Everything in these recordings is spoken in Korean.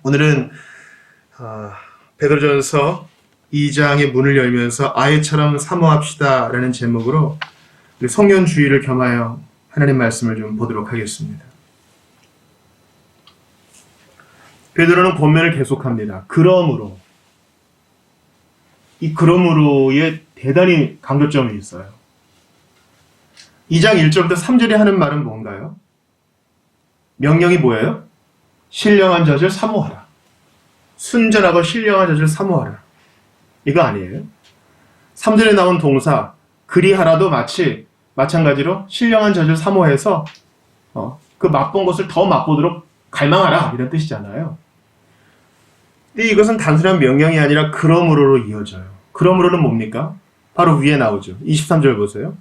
오늘은 베드로전서 2장의 문을 열면서 아이처럼 사모합시다 라는 제목으로 성년주의를 겸하여 하나님 말씀을 좀 보도록 하겠습니다. 베드로는 권면을 계속합니다. 그러므로, 이 그러므로에 대단히 강조점이 있어요. 2장 1절부터 3절에 하는 말은 뭔가요? 명령이 뭐예요? 신령한 젖을 사모하라. 순전하고 신령한 젖을 사모하라. 이거 아니에요? 3절에 나온 동사 그리하라도 마찬가지로 신령한 젖을 사모해서 그 맛본 것을 더 맛보도록 갈망하라 이런 뜻이잖아요. 근데 이것은 단순한 명령이 아니라 그러므로로 이어져요. 그러므로는 뭡니까? 바로 위에 나오죠. 23절 보세요.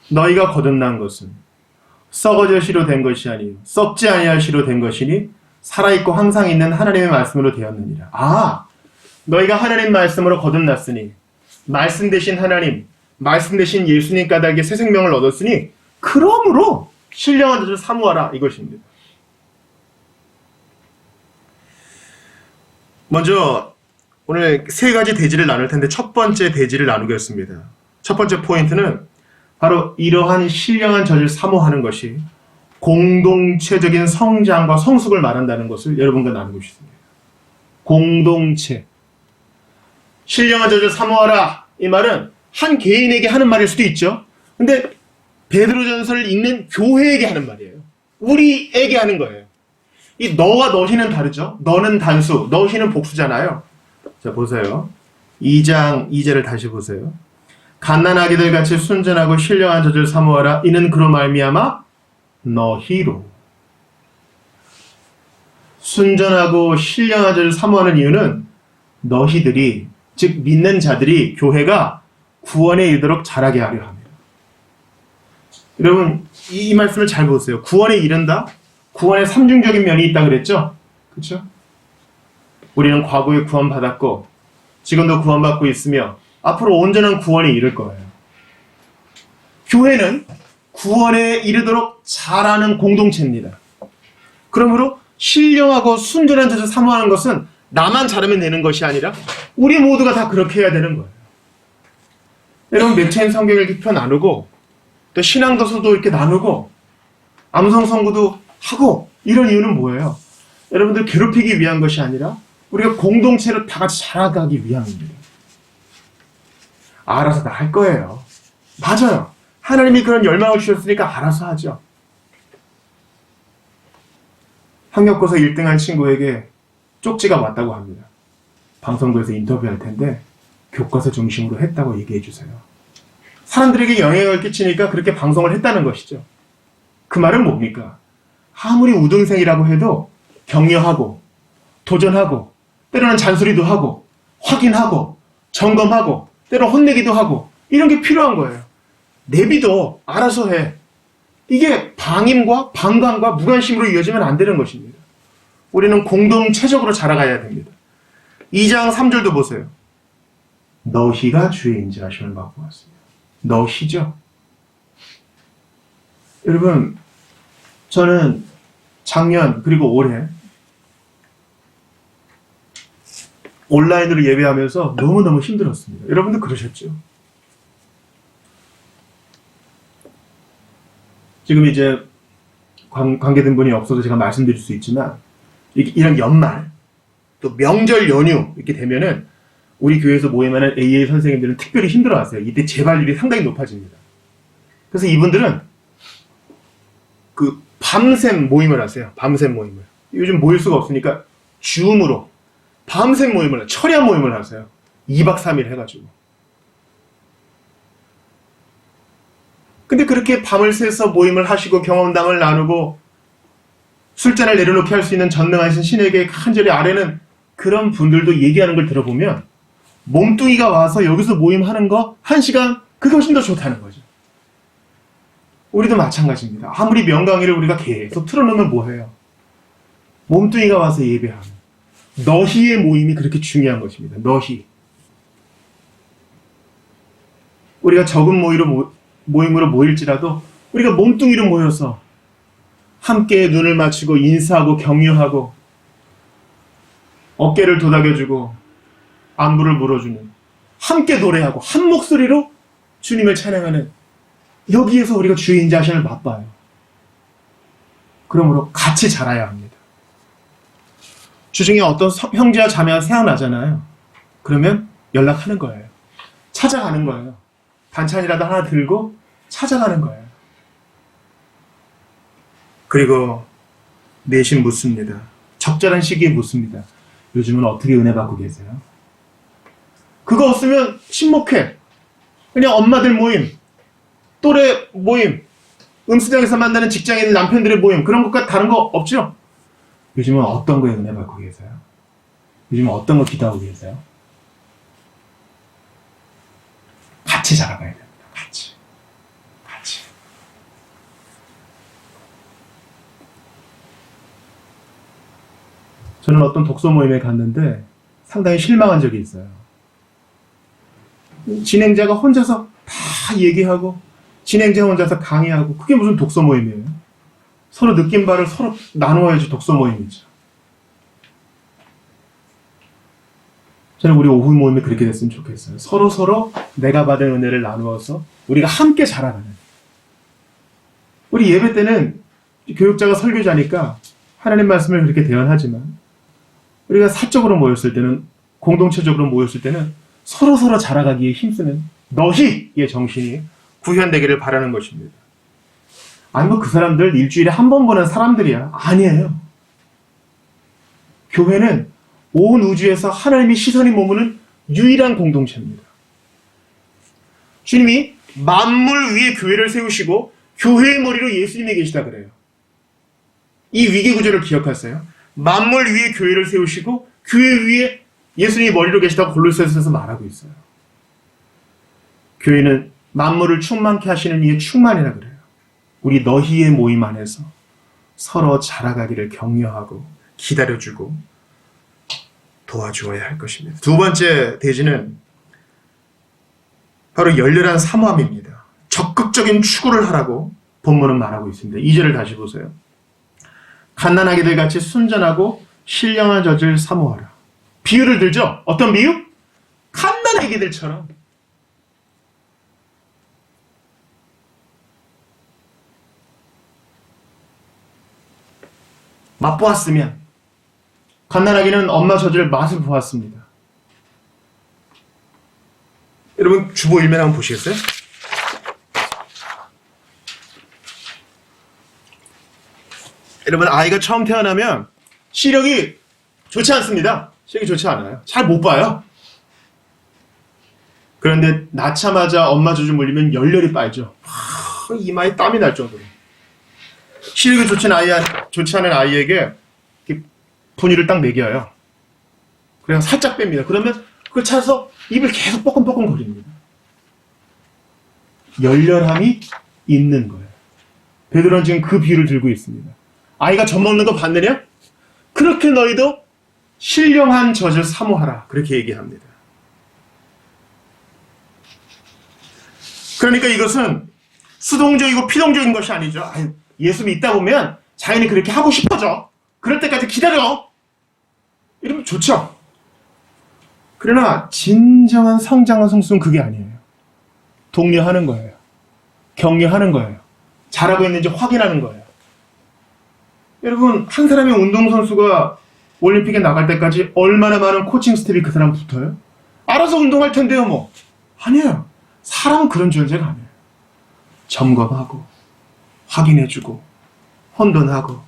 너희가 거듭난 것은 썩어질 시로 된 것이 아니요 썩지 아니할 시로 된 것이니 살아있고 항상 있는 하나님의 말씀으로 되었느니라. 너희가 하나님 말씀으로 거듭났으니 말씀 대신 하나님, 말씀 대신 예수님 까닭에 새 생명을 얻었으니 그러므로 신령한 젖을 사모하라 이것입니다. 먼저 오늘 세 가지 대지를 나눌 텐데 첫 번째 대지를 나누겠습니다. 첫 번째 포인트는 바로 이러한 신령한 젖을 사모하는 것이 공동체적인 성장과 성숙을 말한다는 것을 여러분과 나누고 싶습니다. 공동체. 신령한 젖을 사모하라. 이 말은 한 개인에게 하는 말일 수도 있죠. 근데 베드로전서를 읽는 교회에게 하는 말이에요. 우리에게 하는 거예요. 이 너와 너희는 다르죠. 너는 단수, 너희는 복수잖아요. 자, 보세요. 2장 2절을 다시 보세요. 갓난아기들 같이 순전하고 신령한 젖을 사모하라. 이는 그로 말미암아 너희로. 순전하고 신령한 젖을 사모하는 이유는 너희들이, 즉 믿는 자들이, 교회가 구원에 이르도록 자라게 하려 합니다. 여러분 이 말씀을 잘 보세요. 구원에 이른다? 구원의 삼중적인 면이 있다 그랬죠? 그렇죠? 우리는 과거에 구원받았고 지금도 구원받고 있으며 앞으로 온전한 구원에 이를 거예요. 교회는 구원에 이르도록 자라는 공동체입니다. 그러므로 신령하고 순전한 젖을 사모하는 것은 나만 자라면 되는 것이 아니라 우리 모두가 다 그렇게 해야 되는 거예요. 여러분 매체인 성경 읽기표 나누고 또 신앙도서도 이렇게 나누고 암송선구도 하고 이런 이유는 뭐예요? 여러분들 괴롭히기 위한 것이 아니라 우리가 공동체로 다 같이 자라가기 위함입니다. 알아서 다 할 거예요. 맞아요. 하나님이 그런 열망을 주셨으니까 알아서 하죠. 학력고사 1등한 친구에게 쪽지가 왔다고 합니다. 방송국에서 인터뷰할 텐데 교과서 중심으로 했다고 얘기해 주세요. 사람들에게 영향을 끼치니까 그렇게 방송을 했다는 것이죠. 그 말은 뭡니까? 아무리 우등생이라고 해도 격려하고 도전하고 때로는 잔소리도 하고 확인하고 점검하고 때로는 혼내기도 하고 이런 게 필요한 거예요. 내비도 알아서 해. 이게 방임과 방관과 무관심으로 이어지면 안 되는 것입니다. 우리는 공동체적으로 자라가야 됩니다. 2장 3절도 보세요. 너희가 주의 인자하심을 받고 왔습니다. 너희죠. 여러분 저는 작년 그리고 올해 온라인으로 예배하면서 너무너무 힘들었습니다. 여러분도 그러셨죠? 지금 이제 관계된 분이 없어서 제가 말씀드릴 수 있지만 이런 연말 또 명절 연휴 이렇게 되면은 우리 교회에서 모임하는 AA 선생님들은 특별히 힘들어하세요. 이때 재발률이 상당히 높아집니다. 그래서 이분들은 그 밤샘 모임을 하세요. 밤샘 모임을. 요즘 모일 수가 없으니까 줌으로 밤샘 모임을, 철야 모임을 하세요. 2박 3일 해가지고. 근데 그렇게 밤을 새서 모임을 하시고 경험담을 나누고 술잔을 내려놓게 할 수 있는 전능하신 신에게 간절히 아뢰는 그런 분들도 얘기하는 걸 들어보면 몸뚱이가 와서 여기서 모임하는 거 1시간 그게 훨씬 더 좋다는 거죠. 우리도 마찬가지입니다. 아무리 명강의를 우리가 계속 틀어놓으면 뭐해요? 몸뚱이가 와서 예배하는 너희의 모임이 그렇게 중요한 것입니다. 너희. 우리가 적은 모임으로 모일지라도 우리가 몸뚱이로 모여서 함께 눈을 맞추고 인사하고 격려하고 어깨를 도닥여주고 안부를 물어주는, 함께 노래하고 한 목소리로 주님을 찬양하는, 여기에서 우리가 주인 자신을 맛봐요. 그러므로 같이 자라야 합니다. 주중에 어떤 형제와 자매가 생각나잖아요. 그러면 연락하는 거예요. 찾아가는 거예요. 반찬이라도 하나 들고 찾아가는 거예요. 그리고 내심 묻습니다. 적절한 시기에 묻습니다. 요즘은 어떻게 은혜 받고 계세요? 그거 없으면 친목회, 그냥 엄마들 모임, 또래 모임, 음수장에서 만나는 직장인 남편들의 모임, 그런 것과 다른 거 없죠? 요즘은 어떤 거에 은혜 받고 계세요? 요즘은 어떤 거 기도하고 계세요? 같이 자라가야 됩니다. 같이. 저는 어떤 독서 모임에 갔는데 상당히 실망한 적이 있어요. 진행자가 혼자서 다 얘기하고 진행자 혼자서 강의하고, 그게 무슨 독서 모임이에요? 서로 느낀 바를 서로 나누어야지 독서 모임이죠. 저는 우리 오후 모임이 그렇게 됐으면 좋겠어요. 서로 내가 받은 은혜를 나누어서 우리가 함께 자라가는. 우리 예배 때는 교육자가 설교자니까 하나님 말씀을 그렇게 대언하지만, 우리가 사적으로 모였을 때는, 공동체적으로 모였을 때는 서로 자라가기에 힘쓰는 너희의 정신이 구현되기를 바라는 것입니다. 아니 그 사람들 일주일에 한 번 보는 사람들이야. 아니에요. 교회는 온 우주에서 하나님의 시선이 머무는 유일한 공동체입니다. 주님이 만물 위에 교회를 세우시고 교회의 머리로 예수님이 계시다 그래요. 이 위기 구조를 기억하세요. 만물 위에 교회를 세우시고 교회 위에 예수님이 머리로 계시다고 골로새서에서 말하고 있어요. 교회는 만물을 충만케 하시는 이의 충만이라 그래요. 우리 너희의 모임 안에서 서로 자라가기를 격려하고 기다려주고 도와주어야 할 것입니다. 두 번째 대지는 바로 열렬한 사모함입니다. 적극적인 추구를 하라고 본문은 말하고 있습니다. 2절을 다시 보세요. 갓난아기들 같이 순전하고 신령한 젖을 사모하라. 비유를 들죠? 어떤 비유? 갓난아기들처럼. 맛보았으면, 갓난아기는 엄마 젖을 맛을 보았습니다. 여러분 주보 일면 한번 보시겠어요? 여러분 아이가 처음 태어나면 시력이 좋지 않습니다. 시력이 좋지 않아요. 잘 못 봐요. 그런데 낳자마자 엄마 젖을 물리면 열렬히 빨죠. 이마에 땀이 날 정도로. 시력이 좋지 않은 아이에게 분유를 딱 먹여요. 그냥 살짝 뺍니다. 그러면 그걸 찾아서 입을 계속 뻐끔뻐끔 거립니다. 열렬함이 있는 거예요. 베드로는 지금 그 비유를 들고 있습니다. 아이가 젖 먹는 거 봤느냐? 그렇게 너희도 신령한 젖을 사모하라. 그렇게 얘기합니다. 그러니까 이것은 수동적이고 피동적인 것이 아니죠. 예수님 있다 보면 자연히 그렇게 하고 싶어져. 그럴 때까지 기다려. 이러면 좋죠. 그러나 진정한 성장한 성숙은 그게 아니에요. 독려하는 거예요. 격려하는 거예요. 잘하고 있는지 확인하는 거예요. 여러분 한 사람의 운동선수가 올림픽에 나갈 때까지 얼마나 많은 코칭 스텝이 그 사람 붙어요? 알아서 운동할 텐데요 뭐. 아니에요. 사람은 그런 존재가 아니에요. 점검하고 확인해주고 혼돈하고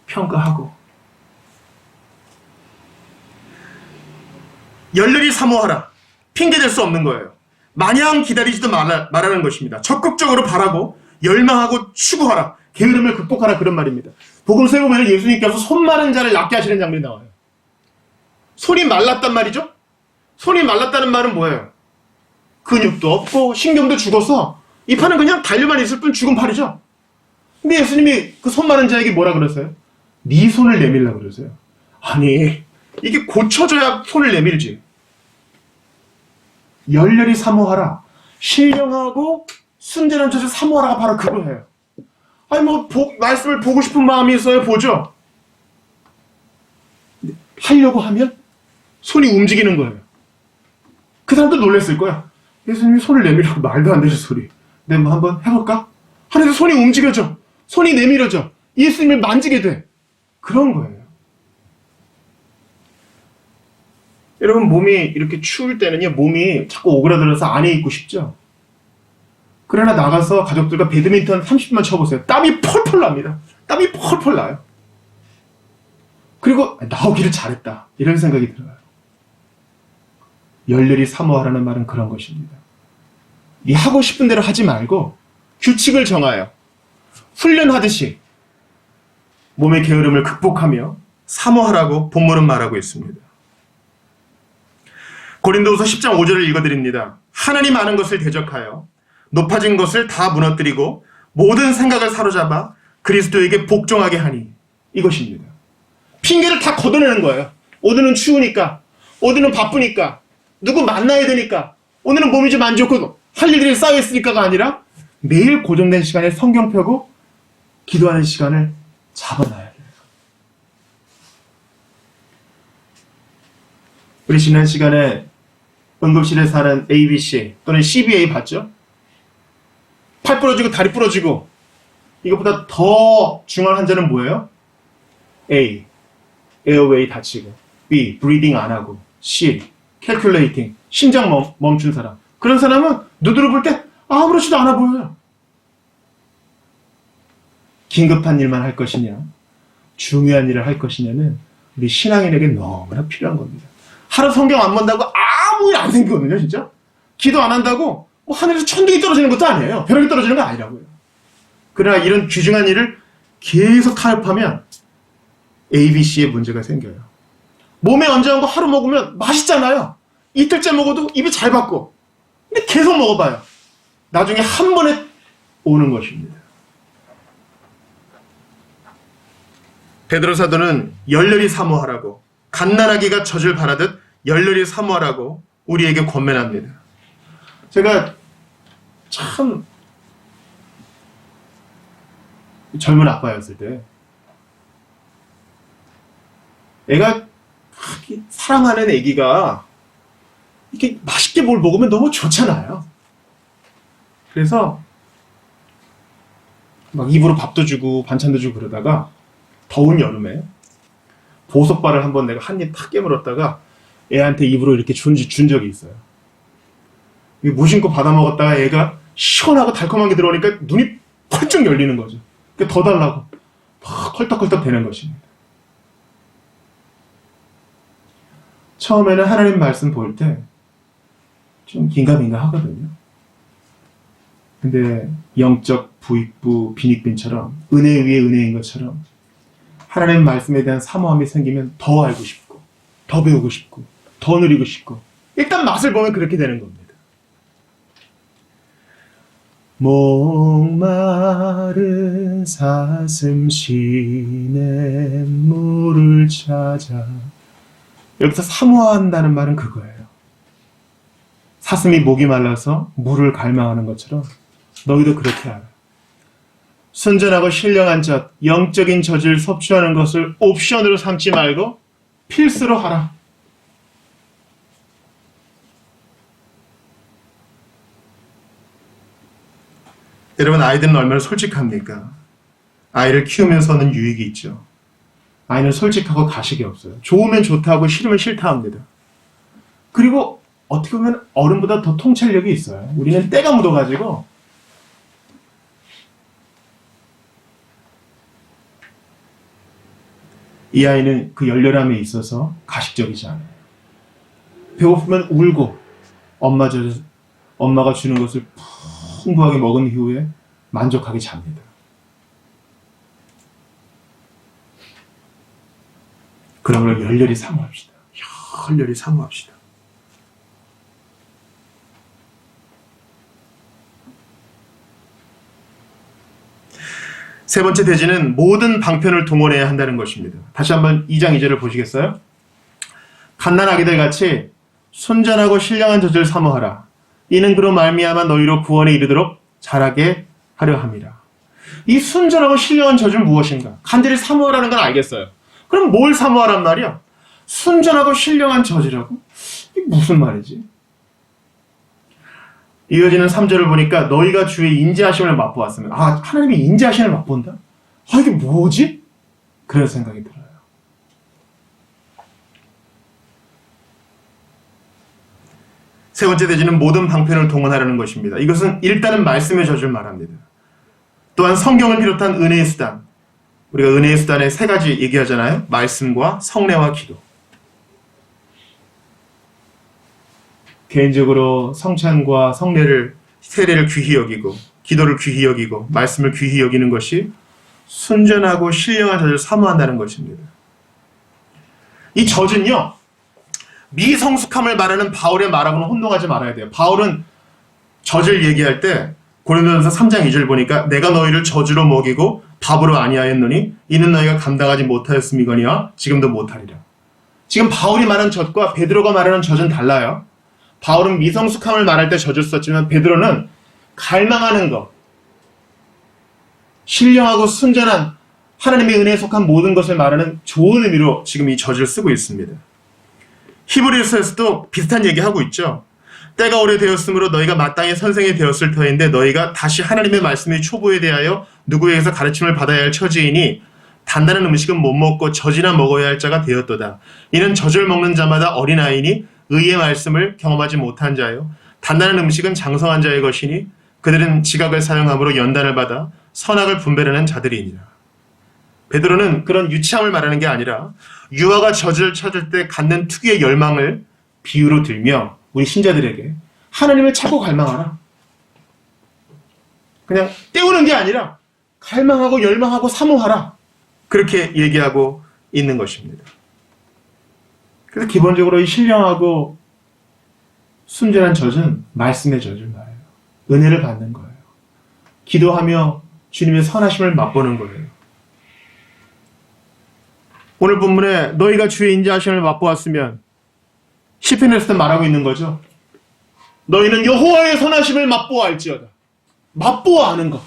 평가하고. 열렬히 사모하라. 핑계댈 수 없는 거예요. 마냥 기다리지도 말하는 것입니다. 적극적으로 바라고 열망하고 추구하라. 게으름을 극복하라. 그런 말입니다. 복음서에 보면 예수님께서 손 마른 자를 낫게 하시는 장면이 나와요. 손이 말랐단 말이죠. 손이 말랐다는 말은 뭐예요? 근육도 없고 신경도 죽어서 이 판은 그냥 달려만 있을 뿐 죽은 팔이죠. 근데 예수님이 그 손 마른 자에게 뭐라 그러세요? 네 손을 내밀라 그러세요. 아니 이게 고쳐져야 손을 내밀지. 열렬히 사모하라. 신령하고 순전한 젖을 사모하라가 바로 그거예요. 아니 말씀을 보고 싶은 마음이 있어요. 보죠. 하려고 하면 손이 움직이는 거예요. 그 사람도 놀랐을 거야. 예수님이 손을 내밀라고 말도 안 되는 소리. 내가 뭐 한번 해볼까? 하늘에서 손이 움직여져. 손이 내밀어져. 예수님을 만지게 돼. 그런 거예요. 여러분, 몸이 이렇게 추울 때는요, 몸이 자꾸 오그라들어서 안에 있고 싶죠? 그러나 나가서 가족들과 배드민턴 30분만 쳐보세요. 땀이 펄펄 납니다. 땀이 펄펄 나요. 그리고 나오기를 잘했다. 이런 생각이 들어요. 열렬히 사모하라는 말은 그런 것입니다. 네 하고 싶은 대로 하지 말고 규칙을 정하여 훈련하듯이 몸의 게으름을 극복하며 사모하라고 본문은 말하고 있습니다. 고린도후서 10장 5절을 읽어드립니다. 하나님 아는 것을 대적하여 높아진 것을 다 무너뜨리고 모든 생각을 사로잡아 그리스도에게 복종하게 하니, 이것입니다. 핑계를 다 걷어내는 거예요. 오늘은 추우니까, 오늘은 바쁘니까, 누구 만나야 되니까, 오늘은 몸이 좀 안 좋고 할 일들이 쌓여있으니까가 아니라 매일 고정된 시간에 성경 펴고 기도하는 시간을 잡아놔야 돼요. 우리 지난 시간에 응급실에 사는 ABC 또는 CBA 봤죠? 팔 부러지고 다리 부러지고, 이것보다 더 중요한 환자는 뭐예요? A, 에어웨이 다치고, B, 브리딩 안 하고, C, 캘큘레이팅, 심장 멈춘 사람. 그런 사람은 눈으로 볼 때 아무렇지도 않아 보여요. 긴급한 일만 할 것이냐, 중요한 일을 할 것이냐는 우리 신앙인에게 너무나 필요한 겁니다. 하루 성경 안 본다고 아무 일 안 생기거든요, 진짜. 기도 안 한다고 뭐 하늘에서 천둥이 떨어지는 것도 아니에요. 벼락이 떨어지는 거 아니라고요. 그러나 이런 귀중한 일을 계속 타협하면 ABC에 문제가 생겨요. 몸에 얹어놓은 거 하루 먹으면 맛있잖아요. 이틀째 먹어도 입이 잘 받고. 근데 계속 먹어봐요. 나중에 한 번에 오는 것입니다. 베드로 사도는 열렬히 사모하라고, 갓난아기가 젖을 바라듯 열렬히 사모하라고 우리에게 권면합니다. 제가 참 젊은 아빠였을 때 애가 사랑하는 애기가 이렇게 맛있게 뭘 먹으면 너무 좋잖아요. 그래서 막 입으로 밥도 주고 반찬도 주고 그러다가 더운 여름에 보석바를 한번 내가 한 입 탁 깨물었다가 애한테 입으로 이렇게 준 적이 있어요. 무심코 받아 먹었다가 애가 시원하고 달콤한 게 들어오니까 눈이 펄쩍 열리는 거죠. 더 달라고 막 헐떡헐떡 되는 것입니다. 처음에는 하나님 말씀 볼 때 좀 긴가민가 하거든요. 근데 영적 부익부 빈익빈처럼 은혜 위에 은혜인 것처럼 하나님 말씀에 대한 사모함이 생기면 더 알고 싶고, 더 배우고 싶고, 더 누리고 싶고, 일단 맛을 보면 그렇게 되는 겁니다. 목마른 사슴 시냇 물을 찾아. 여기서 사모한다는 말은 그거예요. 사슴이 목이 말라서 물을 갈망하는 것처럼 너희도 그렇게 하라. 순전하고 신령한 젖, 영적인 젖을 섭취하는 것을 옵션으로 삼지 말고 필수로 하라. 여러분, 아이들은 얼마나 솔직합니까? 아이를 키우면서는 유익이 있죠. 아이는 솔직하고 가식이 없어요. 좋으면 좋다고 싫으면 싫다 합니다. 그리고 어떻게 보면 어른보다 더 통찰력이 있어요. 우리는 때가 묻어가지고 이 아이는 그 열렬함에 있어서 가식적이지 않아요. 배고프면 울고 엄마가 주는 것을 풍부하게 먹은 이후에 만족하게 잡니다. 그런 걸 열렬히 사모합시다. 열렬히 사모합시다. 세 번째 대지는 모든 방편을 동원해야 한다는 것입니다. 다시 한번 2장 2절을 보시겠어요? 갓난아기들 같이 순전하고 신령한 젖을 사모하라. 이는 그로 말미암아 너희로 구원에 이르도록 자라게 하려 함이라. 이 순전하고 신령한 젖은 무엇인가? 간절히 사모하라는 건 알겠어요. 그럼 뭘 사모하란 말이야? 순전하고 신령한 저지라고? 이게 무슨 말이지? 이어지는 3절을 보니까 너희가 주의 인자하심을 맛보았으면, 하나님이 인자하심을 맛본다? 이게 뭐지? 그런 생각이 들어요. 세 번째 대지는 모든 방편을 동원하라는 것입니다. 이것은 일단은 말씀의 저주를 말합니다. 또한 성경을 비롯한 은혜의 수단, 우리가 은혜의 수단에 세 가지 얘기하잖아요. 말씀과 성례와 기도. 개인적으로 성찬과 성례를, 세례를 귀히 여기고 기도를 귀히 여기고 말씀을 귀히 여기는 것이 순전하고 신령한 저주를 사모한다는 것입니다. 이 저주는요, 미성숙함을 말하는 바울의 말하고는 혼동하지 말아야 돼요. 바울은 저주를 얘기할 때 고린도전서 3장 2절 보니까 내가 너희를 저주로 먹이고 밥으로 아니하였노니 이는 너희가 감당하지 못하였음이거니와 지금도 못하리라. 지금 바울이 말하는 젖과 베드로가 말하는 젖은 달라요. 바울은 미성숙함을 말할 때 젖을 썼지만 베드로는 갈망하는 것, 신령하고 순전한 하나님의 은혜에 속한 모든 것을 말하는 좋은 의미로 지금 이 젖을 쓰고 있습니다. 히브리서에서도 비슷한 얘기하고 있죠. 때가 오래되었으므로 너희가 마땅히 선생이 되었을 터인데 너희가 다시 하나님의 말씀의 초보에 대하여 누구에게서 가르침을 받아야 할 처지이니 단단한 음식은 못 먹고 젖이나 먹어야 할 자가 되었도다. 이는 젖을 먹는 자마다 어린아이니 의의 말씀을 경험하지 못한 자요. 단단한 음식은 장성한 자의 것이니 그들은 지각을 사용함으로 연단을 받아 선악을 분별하는 자들이니라. 베드로는 그런 유치함을 말하는 게 아니라 유아가 젖을 찾을 때 갖는 특유의 열망을 비유로 들며 우리 신자들에게 하나님을 찾고 갈망하라. 그냥 때우는 게 아니라 갈망하고 열망하고 사모하라. 그렇게 얘기하고 있는 것입니다. 그래서 기본적으로 이 신령하고 순전한 젖은 말씀의 젖을 말해요. 은혜를 받는 거예요. 기도하며 주님의 선하심을 맛보는 거예요. 오늘 본문에 너희가 주의 인자하심을 맛보았으면 시편에서도 말하고 있는 거죠. 너희는 여호와의 선하심을 맛보아할지어다. 맛보아하는 거.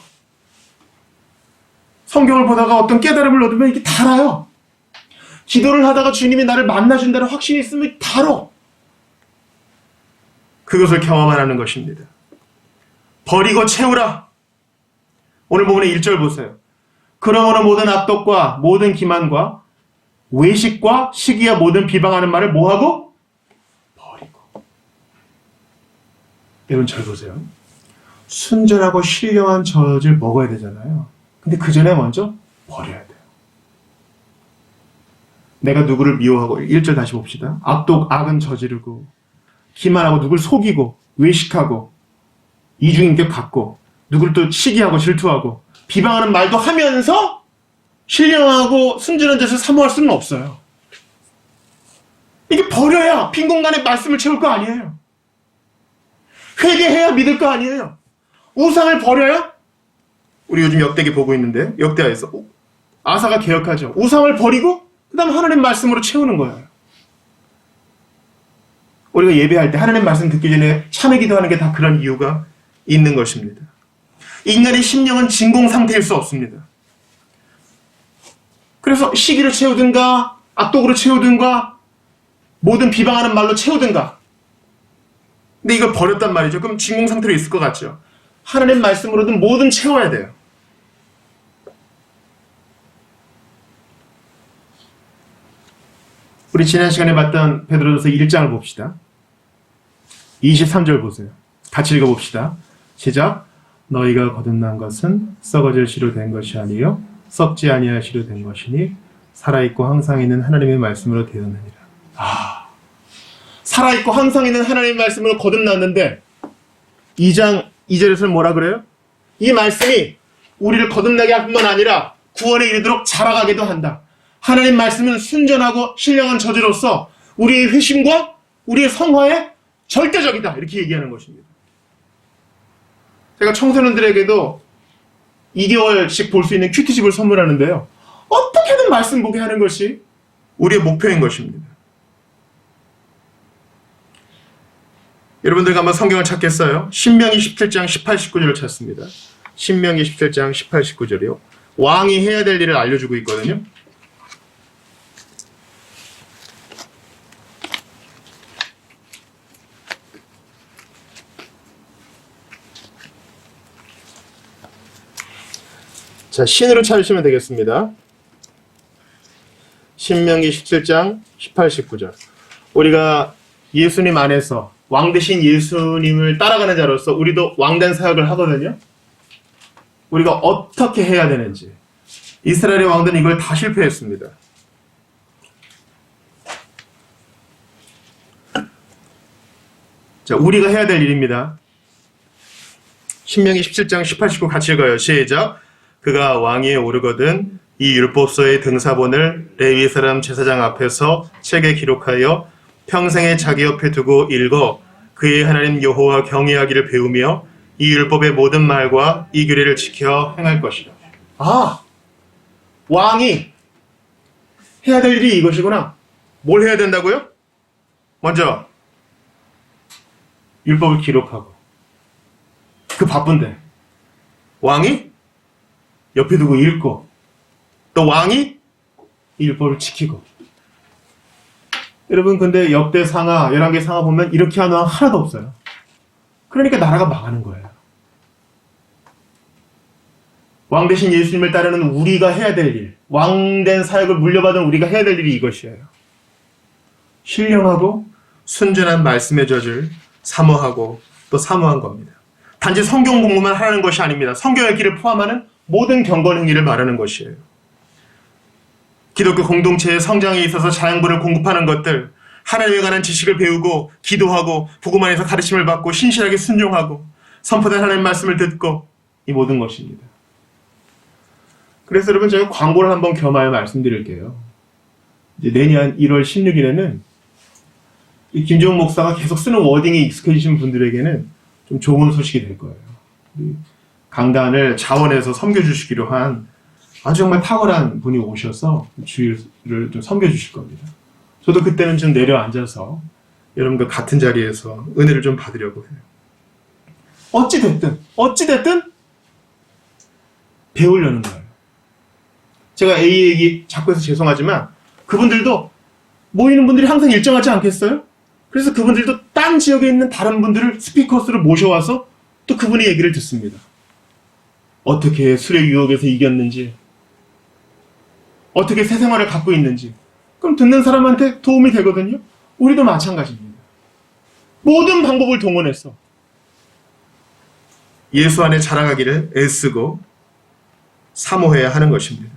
성경을 보다가 어떤 깨달음을 얻으면 이게 달아요. 기도를 하다가 주님이 나를 만나준다는 확신이 있으면 달어. 그것을 경험하라는 것입니다. 버리고 채우라. 오늘 본문의 1절 보세요. 그러므로 모든 악독과 모든 기만과 외식과 시기와 모든 비방하는 말을 뭐하고? 버리고. 여러분 잘 보세요. 순전하고 신령한 젖을 먹어야 되잖아요. 근데 그 전에 먼저 버려야 돼요. 내가 누구를 미워하고 1절 다시 봅시다. 악은 저지르고 기만하고 누굴 속이고 외식하고 이중인격 갖고 누굴 또 시기하고 질투하고 비방하는 말도 하면서 신령하고 순전한 젖을 사모할 수는 없어요. 이게 버려야 빈 공간에 말씀을 채울 거 아니에요. 회개해야 믿을 거 아니에요. 우상을 버려야, 우리 요즘 역대기 보고 있는데 역대하에서 아사가 개혁하죠. 우상을 버리고 그 다음 하나님 말씀으로 채우는 거예요. 우리가 예배할 때 하나님 말씀 듣기 전에 참회 기도하는 게 다 그런 이유가 있는 것입니다. 인간의 심령은 진공 상태일 수 없습니다. 그래서 시기를 채우든가 악독으로 채우든가 모든 비방하는 말로 채우든가. 근데 이걸 버렸단 말이죠. 그럼 진공 상태로 있을 것 같죠. 하나님 말씀으로든 뭐든 채워야 돼요. 우리 지난 시간에 봤던 베드로전서 1장을 봅시다. 23절 보세요. 같이 읽어봅시다. 시작. 너희가 거듭난 것은 썩어질 시로 된 것이 아니요 썩지 아니할 시로 된 것이니 살아있고 항상 있는 하나님의 말씀으로 되었느니라. 살아있고 항상 있는 하나님의 말씀으로 거듭났는데 2장 2절에서는 뭐라 그래요? 이 말씀이 우리를 거듭나게 할 뿐만 아니라 구원에 이르도록 자라가기도 한다. 하나님 말씀은 순전하고 신령한 저주로서 우리의 회심과 우리의 성화에 절대적이다. 이렇게 얘기하는 것입니다. 제가 청소년들에게도 2개월씩 볼 수 있는 큐티집을 선물하는데요. 어떻게든 말씀 보게 하는 것이 우리의 목표인 것입니다. 여러분들과 한번 성경을 찾겠어요? 신명기 17장 18, 19절을 찾습니다. 신명기 17장 18, 19절이요. 왕이 해야 될 일을 알려주고 있거든요. 자, 신으로 찾으시면 되겠습니다. 신명기 17장 18, 19절. 우리가 예수님 안에서 왕 대신 예수님을 따라가는 자로서 우리도 왕된 사역을 하거든요. 우리가 어떻게 해야 되는지. 이스라엘의 왕들은 이걸 다 실패했습니다. 자, 우리가 해야 될 일입니다. 신명기 17장 18, 19 같이 읽어요. 시작. 그가 왕위에 오르거든 이 율법서의 등사본을 레위 사람 제사장 앞에서 책에 기록하여 평생에 자기 옆에 두고 읽어 그의 하나님 여호와 경외하기를 배우며 이 율법의 모든 말과 이 규례를 지켜 행할 것이라. 아, 왕이 해야 될 일이 이것이구나. 뭘 해야 된다고요? 먼저 율법을 기록하고. 그 바쁜데 왕이 옆에 두고 읽고, 또 왕이 이 율법을 지키고. 여러분, 근데 역대 상하 11개 상하 보면 이렇게 하는 왕 하나도 없어요. 그러니까 나라가 망하는 거예요. 왕 대신 예수님을 따르는 우리가 해야 될 일, 왕된 사역을 물려받은 우리가 해야 될 일이 이것이에요. 신령하고 순전한 말씀의 젖을 사모하고 또 사모한 겁니다. 단지 성경 공부만 하라는 것이 아닙니다. 성경 읽기를 포함하는 모든 경건 행위를 말하는 것이에요. 기독교 공동체의 성장에 있어서 자양분을 공급하는 것들, 하나님에 관한 지식을 배우고 기도하고 복음 안에서 가르침을 받고 신실하게 순종하고 선포된 하나님의 말씀을 듣고, 이 모든 것입니다. 그래서 여러분, 제가 광고를 한번 겸하여 말씀드릴게요. 이제 내년 1월 16일에는 이 김종훈 목사가 계속 쓰는 워딩이 익숙해지신 분들에게는 좀 좋은 소식이 될 거예요. 강단을 자원해서 섬겨주시기로 한 아주 정말 탁월한 분이 오셔서 주일을 좀 섬겨주실 겁니다. 저도 그때는 좀 내려앉아서 여러분과 같은 자리에서 은혜를 좀 받으려고 해요. 어찌됐든 배우려는 거예요. 제가 A 얘기 자꾸 해서 죄송하지만 그분들도 모이는 분들이 항상 일정하지 않겠어요? 그래서 그분들도 딴 지역에 있는 다른 분들을 스피커스로 모셔와서 또 그분의 얘기를 듣습니다. 어떻게 술의 유혹에서 이겼는지, 어떻게 새 생활을 갖고 있는지. 그럼 듣는 사람한테 도움이 되거든요. 우리도 마찬가지입니다. 모든 방법을 동원해서 예수 안에 자라가기를 애쓰고 사모해야 하는 것입니다.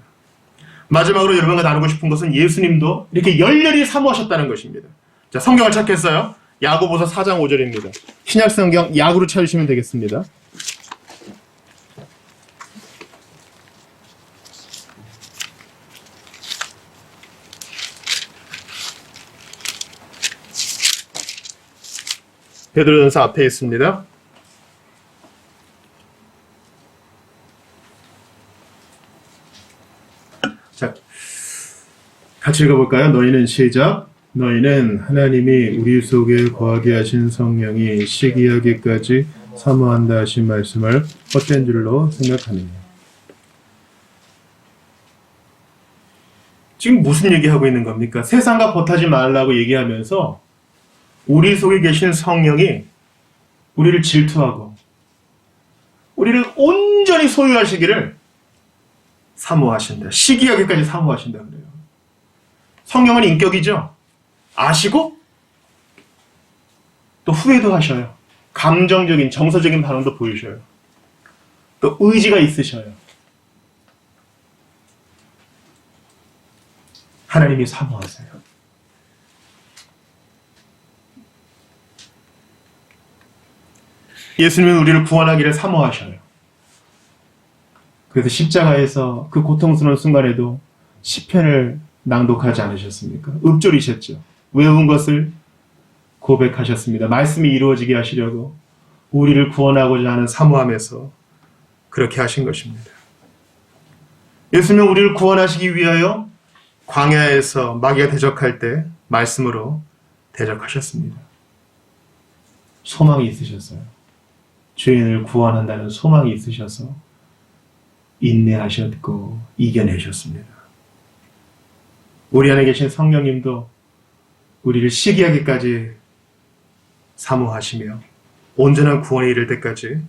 마지막으로 여러분과 나누고 싶은 것은 예수님도 이렇게 열렬히 사모하셨다는 것입니다. 자, 성경을 찾겠어요. 야고보서 4장 5절입니다. 신약 성경 야구로 찾으시면 되겠습니다. 베드로전서 앞에 있습니다. 자, 같이 읽어볼까요? 너희는 시작. 너희는 하나님이 우리 속에 거하게 하신 성령이 시기하기까지 사모한다 하신 말씀을 헛된 줄로 생각하느냐. 지금 무슨 얘기하고 있는 겁니까? 세상과 벗하지 말라고 얘기하면서 우리 속에 계신 성령이 우리를 질투하고 우리를 온전히 소유하시기를 사모하신다. 시기하기까지 사모하신다 그래요. 성령은 인격이죠. 아시고 또 후회도 하셔요. 감정적인, 정서적인 반응도 보이셔요. 또 의지가 있으셔요. 하나님이 사모하세요. 예수님은 우리를 구원하기를 사모하셔요. 그래서 십자가에서 그 고통스러운 순간에도 시편을 낭독하지 않으셨습니까? 읊조리셨죠. 외운 것을 고백하셨습니다. 말씀이 이루어지게 하시려고 우리를 구원하고자 하는 사모함에서 그렇게 하신 것입니다. 예수님은 우리를 구원하시기 위하여 광야에서 마귀가 대적할 때 말씀으로 대적하셨습니다. 소망이 있으셨어요. 죄인을 구원한다는 소망이 있으셔서 인내하셨고 이겨내셨습니다. 우리 안에 계신 성령님도 우리를 시기하기까지 사모하시며 온전한 구원에 이를 때까지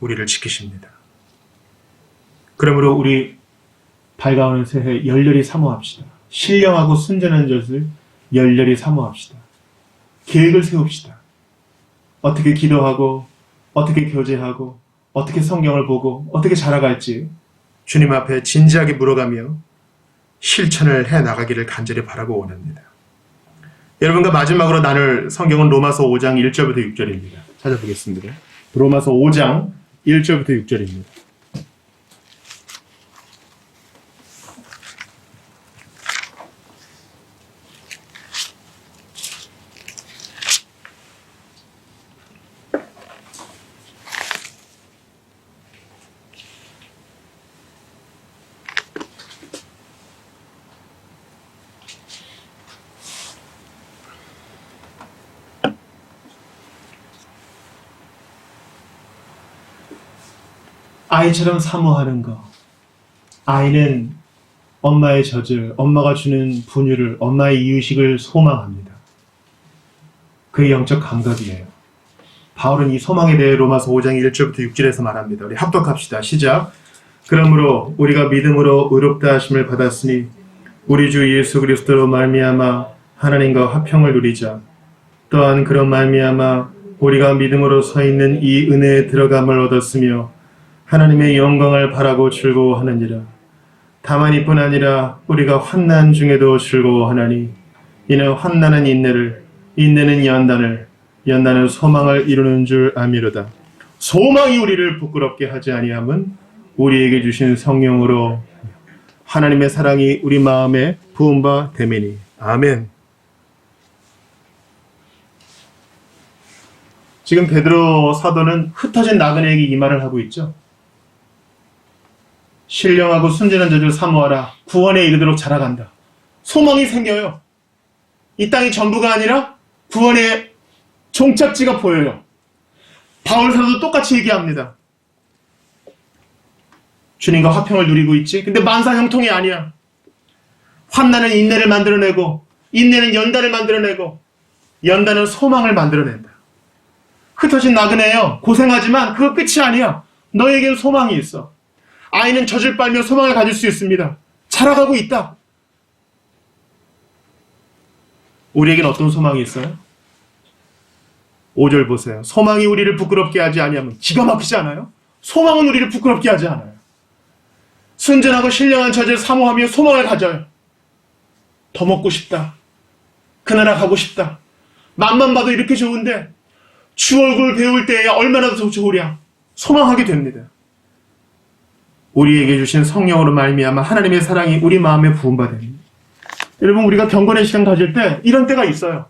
우리를 지키십니다. 그러므로 우리 밝아오는 새해 열렬히 사모합시다. 신령하고 순전한 젖을 열렬히 사모합시다. 계획을 세웁시다. 어떻게 기도하고 어떻게 교제하고 어떻게 성경을 보고 어떻게 자라갈지 주님 앞에 진지하게 물어가며 실천을 해나가기를 간절히 바라고 원합니다. 여러분과 마지막으로 나눌 성경은 로마서 5장 1절부터 6절입니다. 찾아보겠습니다. 로마서 5장 1절부터 6절입니다. 아이처럼 사모하는 것. 아이는 엄마의 젖을, 엄마가 주는 분유를, 엄마의 이유식을 소망합니다. 그의 영적 감각이에요. 바울은 이 소망에 대해 로마서 5장 1절부터 6절에서 말합니다. 우리 합독합시다. 시작. 그러므로 우리가 믿음으로 의롭다 하심을 받았으니 우리 주 예수 그리스도로 말미암아 하나님과 화평을 누리자. 또한 그런 말미암아 우리가 믿음으로 서 있는 이 은혜에 들어감을 얻었으며 하나님의 영광을 바라고 즐거워하느니라. 다만 이뿐 아니라 우리가 환난 중에도 즐거워하나니 이는 환난은 인내를, 인내는 연단을, 연단은 소망을 이루는 줄 아미로다. 소망이 우리를 부끄럽게 하지 아니함은 우리에게 주신 성령으로 하나님의 사랑이 우리 마음에 부은 바 됨이니. 아멘. 지금 베드로 사도는 흩어진 나그네에게 이 말을 하고 있죠. 신령하고 순전한 젖을 사모하라. 구원에 이르도록 자라간다. 소망이 생겨요. 이 땅이 전부가 아니라 구원의 종착지가 보여요. 바울 사도도 똑같이 얘기합니다. 주님과 화평을 누리고 있지. 근데 만사 형통이 아니야. 환난은 인내를 만들어내고 인내는 연단을 만들어내고 연단은 소망을 만들어낸다. 흩어진 나그네요. 고생하지만 그거 끝이 아니야. 너에겐 소망이 있어. 아이는 젖을 빨며 소망을 가질 수 있습니다. 자라가고 있다. 우리에겐 어떤 소망이 있어요? 5절 보세요. 소망이 우리를 부끄럽게 하지 아니하면. 기가 막히지 않아요? 소망은 우리를 부끄럽게 하지 않아요. 순전하고 신령한 젖을 사모하며 소망을 가져요. 더 먹고 싶다. 그 나라 가고 싶다. 맛만 봐도 이렇게 좋은데 주 얼굴 배울 때에 얼마나 더 좋으랴. 소망하게 됩니다. 우리에게 주신 성령으로 말미암아 하나님의 사랑이 우리 마음에 부은 바 됩니다. 여러분, 우리가 경건의 시간 가질 때 이런 때가 있어요.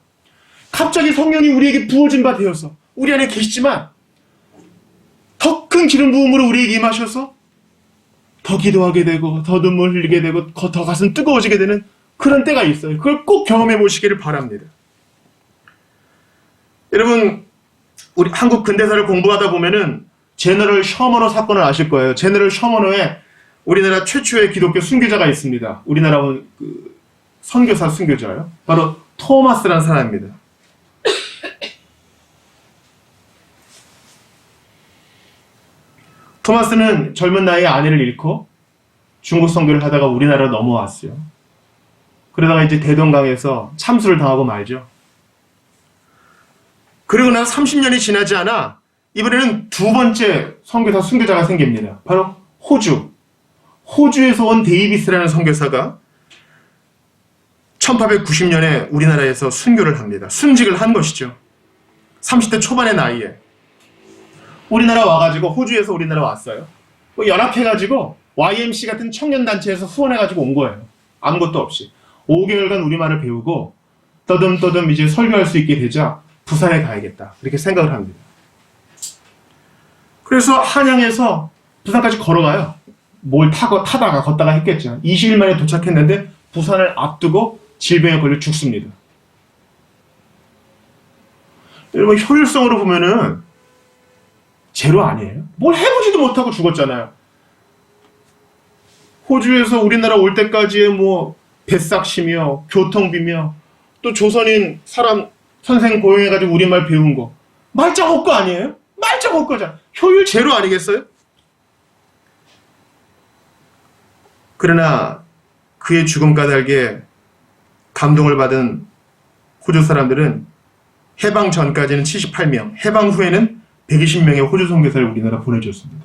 갑자기 성령이 우리에게 부어진 바 되어서 우리 안에 계시지만 더 큰 기름 부음으로 우리에게 임하셔서 더 기도하게 되고 더 눈물 흘리게 되고 더 가슴 뜨거워지게 되는 그런 때가 있어요. 그걸 꼭 경험해 보시기를 바랍니다. 여러분, 우리 한국 근대사를 공부하다 보면은 제너럴 셔머너 사건을 아실 거예요. 제너럴 셔머너에 우리나라 최초의 기독교 순교자가 있습니다. 우리나라 선교사 순교자예요. 바로 토마스라는 사람입니다. 토마스는 젊은 나이에 아내를 잃고 중국 선교를 하다가 우리나라로 넘어왔어요. 그러다가 이제 대동강에서 참수를 당하고 말죠. 그리고 나서 30년이 지나지 않아 이번에는 두 번째 선교사 순교자가 생깁니다. 바로 호주. 호주에서 온 데이비스라는 선교사가 1890년에 우리나라에서 순교를 합니다. 순직을 한 것이죠. 30대 초반의 나이에. 우리나라 와가지고, 호주에서 우리나라 왔어요. 연합해가지고 YMC 같은 청년단체에서 후원해가지고 온 거예요. 아무것도 없이. 5개월간 우리말을 배우고 떠듬떠듬 이제 설교할 수 있게 되자 부산에 가야겠다. 이렇게 생각을 합니다. 그래서 한양에서 부산까지 걸어가요. 뭘 타다가 걷다가 했겠죠. 20일 만에 도착했는데 부산을 앞두고 질병에 걸려 죽습니다. 여러분, 효율성으로 보면은 제로 아니에요? 뭘 해보지도 못하고 죽었잖아요. 호주에서 우리나라 올 때까지의 뱃삭시며 교통비며 또 조선인 사람 선생 고용해가지고 우리말 배운 거 말짱 헛거 아니에요? 말짱 헛거잖아. 효율 제로 아니겠어요? 그러나 그의 죽음 까닭에 감동을 받은 호주 사람들은 해방 전까지는 78명, 해방 후에는 120명의 호주 선교사를 우리나라 보내줬습니다.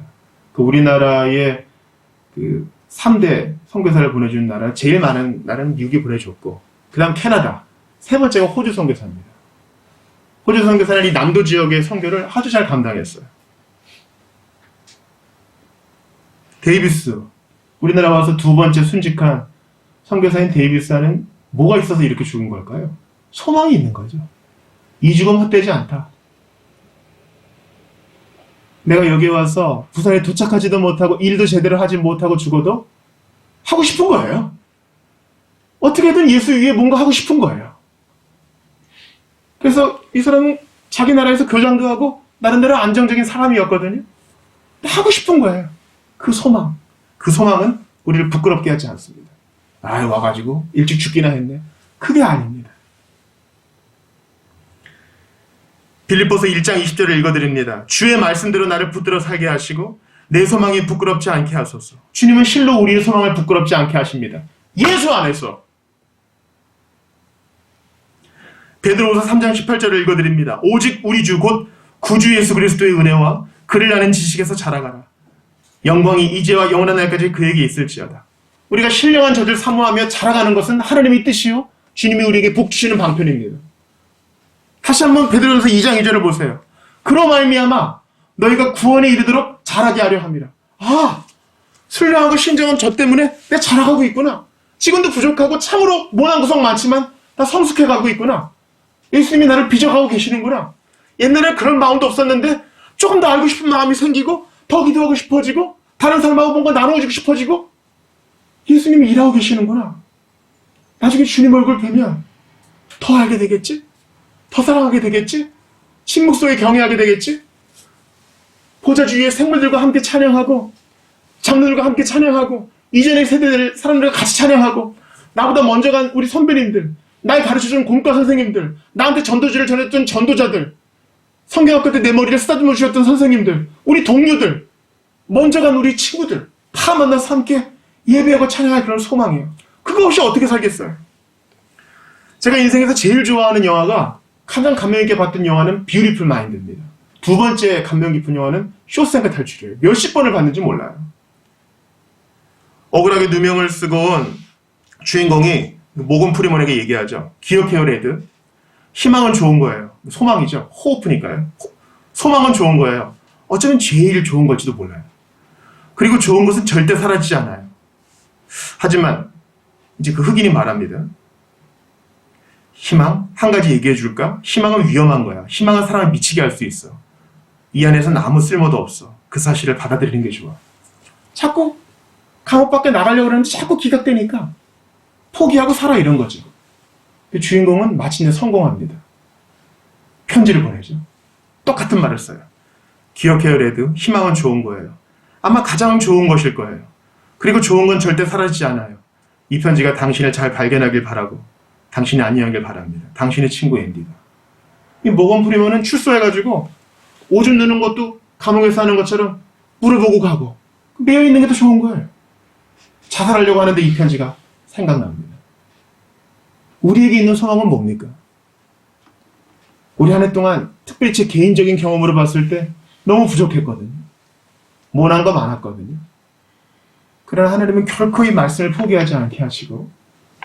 그 우리나라의 그 3대 선교사를 보내준 나라, 제일 많은 나라는 미국이 보내줬고, 그 다음 캐나다, 세 번째가 호주 선교사입니다. 호주 선교사는 이 남도 지역의 선교를 아주 잘 감당했어요. 데이비스, 우리나라 와서 두 번째 순직한 선교사인 데이비스는 뭐가 있어서 이렇게 죽은 걸까요? 소망이 있는 거죠. 이 죽음 헛되지 않다. 내가 여기 와서 부산에 도착하지도 못하고 일도 제대로 하지 못하고 죽어도 하고 싶은 거예요. 어떻게든 예수 위에 뭔가 하고 싶은 거예요. 그래서 이 사람은 자기 나라에서 교장도 하고 나름대로 안정적인 사람이었거든요. 하고 싶은 거예요. 그 소망. 그 소망은 우리를 부끄럽게 하지 않습니다. 아, 와가지고 일찍 죽기나 했네. 그게 아닙니다. 빌립보서 1장 20절을 읽어드립니다. 주의 말씀대로 나를 붙들어 살게 하시고 내 소망이 부끄럽지 않게 하소서. 주님은 실로 우리의 소망을 부끄럽지 않게 하십니다. 예수 안에서. 베드로후서 3장 18절을 읽어드립니다. 오직 우리 주 곧 구주 예수 그리스도의 은혜와 그를 아는 지식에서 자라가라. 영광이 이제와 영원한 날까지 그에게 있을지어다. 우리가 신령한 저들 사모하며 자라가는 것은 하나님의 뜻이요 주님이 우리에게 복 주시는 방편입니다. 다시 한번 베드로후서 2장 2절을 보세요. 그로 말미암아 너희가 구원에 이르도록 자라게 하려 함이라. 아, 신령하고 신정한 저 때문에 내가 자라가고 있구나. 지금도 부족하고 참으로 모난 구석 많지만 나 성숙해가고 있구나. 예수님이 나를 빚어가고 계시는구나. 옛날에 그런 마음도 없었는데 조금 더 알고 싶은 마음이 생기고 더 기도하고 싶어지고 다른 사람하고 뭔가 나눠주고 싶어지고 예수님이 일하고 계시는구나. 나중에 주님 얼굴 뵈면 더 알게 되겠지? 더 사랑하게 되겠지? 침묵 속에 경외하게 되겠지? 보좌 주위의 생물들과 함께 찬양하고 장로들과 함께 찬양하고 이전의 세대들 사람들과 같이 찬양하고 나보다 먼저 간 우리 선배님들, 날 가르쳐준 공과 선생님들, 나한테 전도지를 전했던 전도자들, 성경학교 때 내 머리를 쓰다듬어 주셨던 선생님들, 우리 동료들, 먼저 간 우리 친구들 다 만나서 함께 예배하고 찬양할 그런 소망이에요. 그거 없이 어떻게 살겠어요? 제가 인생에서 제일 좋아하는 영화가, 가장 감명 있게 봤던 영화는 뷰티풀 마인드입니다. 두 번째 감명 깊은 영화는 쇼생크 탈출이에요. 몇십 번을 봤는지 몰라요. 억울하게 누명을 쓰고 온 주인공이 모건 프리먼에게 얘기하죠. 기억해요, 레드. 희망은 좋은 거예요. 소망이죠. 호프니까요. 소망은 좋은 거예요. 어쩌면 제일 좋은 걸지도 몰라요. 그리고 좋은 것은 절대 사라지지 않아요. 하지만 이제 그 흑인이 말합니다. 희망? 한 가지 얘기해 줄까? 희망은 위험한 거야. 희망은 사람을 미치게 할 수 있어. 이 안에서는 아무 쓸모도 없어. 그 사실을 받아들이는 게 좋아. 자꾸 감옥 밖에 나가려고 그러는데 자꾸 기각되니까 포기하고 살아, 이런 거죠. 주인공은 마침내 성공합니다. 편지를 보내죠. 똑같은 말을 써요. 기억해요, 레드. 희망은 좋은 거예요. 아마 가장 좋은 것일 거예요. 그리고 좋은 건 절대 사라지지 않아요. 이 편지가 당신을 잘 발견하길 바라고 당신이 안녕하길 바랍니다. 당신의 친구 앤디가. 이 모건 프리먼은 출소해가지고 오줌 누는 것도 감옥에서 하는 것처럼 물어보고 가고 매여 있는 게 더 좋은 거예요. 자살하려고 하는데 이 편지가 생각납니다. 우리에게 있는 소망은 뭡니까? 우리 한 해 동안 특별히 제 개인적인 경험으로 봤을 때 너무 부족했거든요. 모난 거 많았거든요. 그러나 하나님은 결코 이 말씀을 포기하지 않게 하시고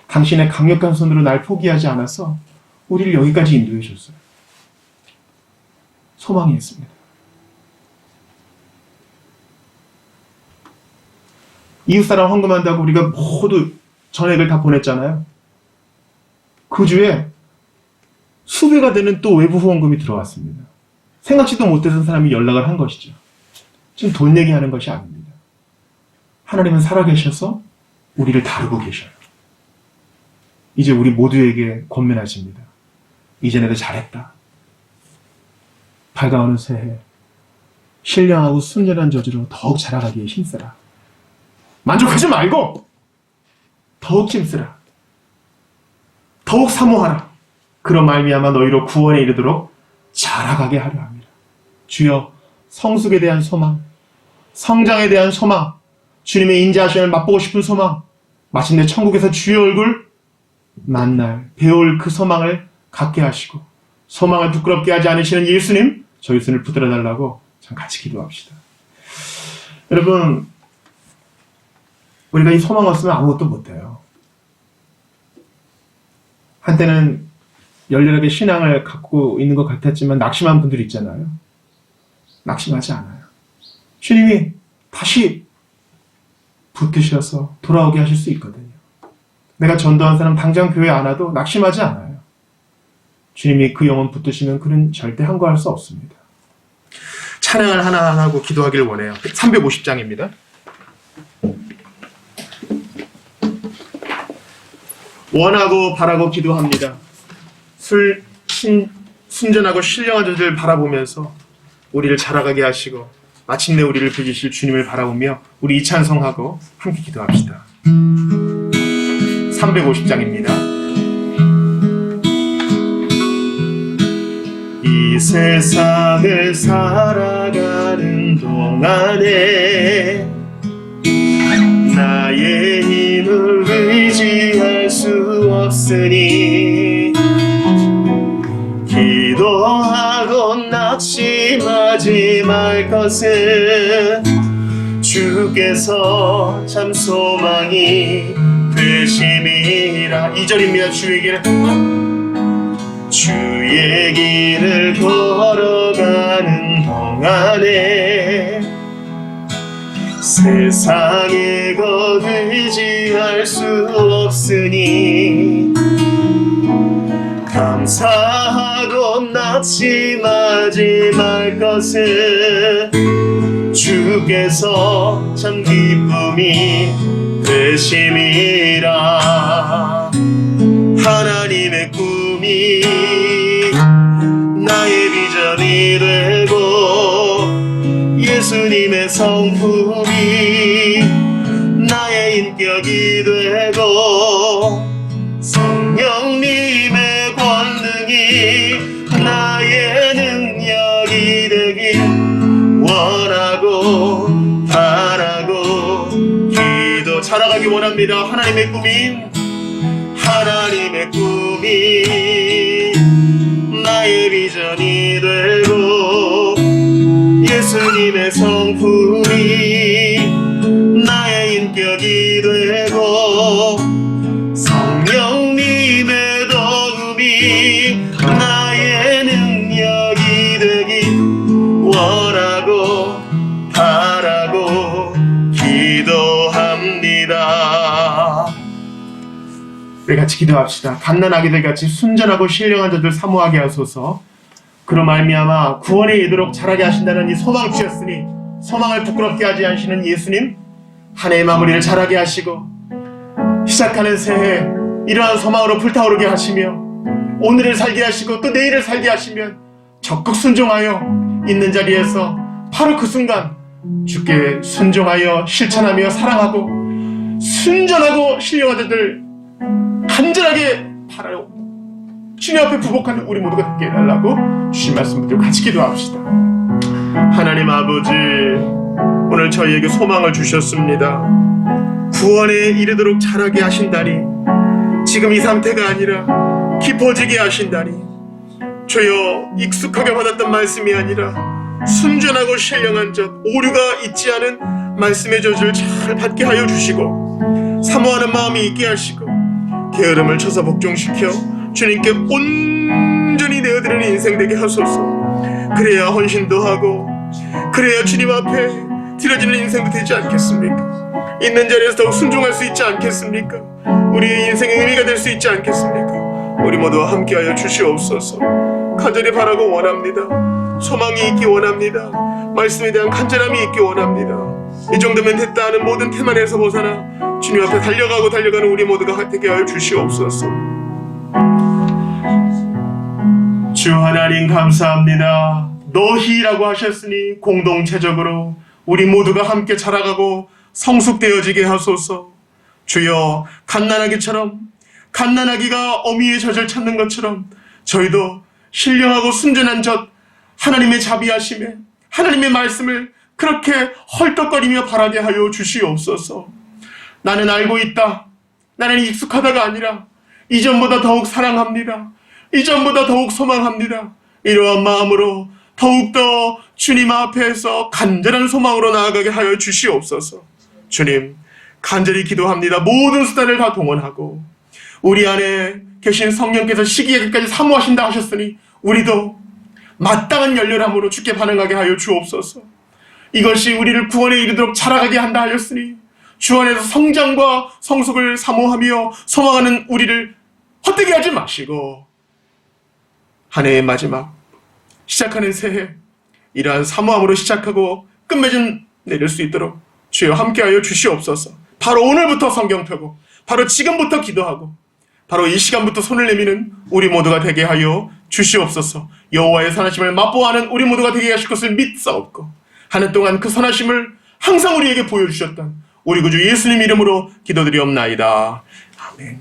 당신의 강력한 손으로 날 포기하지 않아서 우리를 여기까지 인도해 줬어요. 소망이 있습니다. 이웃사람 헌금한다고 우리가 모두 전액을 다 보냈잖아요. 그 주에 수배가 되는 또 외부 후원금이 들어왔습니다. 생각지도 못했던 사람이 연락을 한 것이죠. 지금 돈 얘기하는 것이 아닙니다. 하나님은 살아계셔서 우리를 다루고 계셔요. 이제 우리 모두에게 권면하십니다. 이전에도 잘했다. 밝아오는 새해 신령하고 순전한 저주로 더욱 자라가기에 힘쓰라. 만족하지 말고 더욱 힘쓰라. 더욱 사모하라. 그런 말미암아 너희로 구원에 이르도록 자라가게 하려 합니다. 주여, 성숙에 대한 소망, 성장에 대한 소망, 주님의 인자하심을 맛보고 싶은 소망, 마침내 천국에서 주의 얼굴 만날 배울 그 소망을 갖게 하시고 소망을 부끄럽게 하지 않으시는 예수님, 저희 손을 붙들어 달라고 참 같이 기도합시다. 여러분, 우리가 이 소망 없으면 아무것도 못해요. 한때는 열렬하게 신앙을 갖고 있는 것 같았지만 낙심한 분들이 있잖아요. 낙심하지 않아요. 주님이 다시 붙드셔서 돌아오게 하실 수 있거든요. 내가 전도한 사람 당장 교회 안 와도 낙심하지 않아요. 주님이 그 영혼 붙드시면 그는 절대 항거할 수 없습니다. 찬양을 하나하나 하고 기도하길 원해요. 350장입니다. 원하고 바라고 기도합니다. 순전하고 신령한 자들 바라보면서 우리를 자라가게 하시고 마침내 우리를 부르실 주님을 바라보며 우리 이 찬송하고 함께 기도합시다. 350장입니다. 이 세상을 살아가는 동안에 나의 힘을 의지할 수 없으니 기도하고 낙심하지 말 것은 주께서 참 소망이 되심이라. 2절입니다. 주의 길을 걸어가는 동안에 세상의 것 의지할 수 없으니 감사하고 낙심하지 말 것은 주께서 참 기쁨이 되심이라. 하나님의 꿈이 나의 비전이 되고 예수님의 성품이 나의 인격이 되고 성령님의 권능이 나의 능력이 되길 원하고 바라고 기도 자라가기 원합니다. 하나님의 꿈이 나의 비전이 되고 예수님의 성품이 나의 인격이 되고 성령님의 도움이 나의 능력이 되길 원하고 바라고 기도합니다. 우리 같이 기도합시다. 갓난아기들 같이 순전하고 신령한 자들 사모하게 하소서. 그로 말미암아 구원에 이르도록 자라게 하신다는 이 소망 주셨으니 소망을 부끄럽게 하지 않으시는 예수님, 한 해의 마무리를 잘하게 하시고 시작하는 새해 이러한 소망으로 불타오르게 하시며 오늘을 살게 하시고 또 내일을 살게 하시면 적극 순종하여 있는 자리에서 바로 그 순간 주께 순종하여 실천하며 사랑하고 순전하고 신령한 자들 간절하게 바라요. 주님 앞에 부복하는 우리 모두가 되게 해달라고 주신 말씀 붙들고 같이 기도합시다. 하나님 아버지, 오늘 저희에게 소망을 주셨습니다. 구원에 이르도록 자라게 하신다니, 지금 이 상태가 아니라 깊어지게 하신다니, 주여 익숙하게 받았던 말씀이 아니라 순전하고 신령한 것, 오류가 있지 않은 말씀의 젖을 잘 받게 하여 주시고 사모하는 마음이 있게 하시고 게으름을 쳐서 복종시켜 주님께 온전히 내어드리는 인생 되게 하소서. 그래야 헌신도 하고 그래야 주님 앞에 드려지는 인생도 되지 않겠습니까? 있는 자리에서 더욱 순종할 수 있지 않겠습니까? 우리의 인생의 의미가 될 수 있지 않겠습니까? 우리 모두와 함께하여 주시옵소서. 간절히 바라고 원합니다. 소망이 있기 원합니다. 말씀에 대한 간절함이 있기 원합니다. 이 정도면 됐다 하는 모든 태만에서 벗어나 주님 앞에 달려가는 우리 모두가 되게 하여 주시옵소서. 주 하나님 감사합니다. 너희라고 하셨으니 공동체적으로 우리 모두가 함께 자라가고 성숙되어지게 하소서. 주여, 갓난아기가 어미의 젖을 찾는 것처럼 저희도 신령하고 순전한 젖, 하나님의 자비하심에 하나님의 말씀을 그렇게 헐떡거리며 바라게 하여 주시옵소서. 나는 알고 있다. 나는 익숙하다가 아니라 이전보다 더욱 사랑합니다. 이전보다 더욱 소망합니다. 이러한 마음으로 더욱더 주님 앞에서 간절한 소망으로 나아가게 하여 주시옵소서. 주님, 간절히 기도합니다. 모든 수단을 다 동원하고 우리 안에 계신 성령께서 시기에까지 사모하신다 하셨으니 우리도 마땅한 열렬함으로 주께 반응하게 하여 주옵소서. 이것이 우리를 구원에 이르도록 자라가게 한다 하였으니 주 안에서 성장과 성숙을 사모하며 소망하는 우리를 헛되게 하지 마시고 한 해의 마지막 시작하는 새해 이러한 사모함으로 시작하고 끝맺음 내릴 수 있도록 주여 함께하여 주시옵소서. 바로 오늘부터 성경 펴고 바로 지금부터 기도하고 바로 이 시간부터 손을 내미는 우리 모두가 되게 하여 주시옵소서. 여호와의 선하심을 맛보아하는 우리 모두가 되게 하실 것을 믿사옵고 한 해 동안 그 선하심을 항상 우리에게 보여주셨던 우리 구주 예수님 이름으로 기도드리옵나이다. 아멘.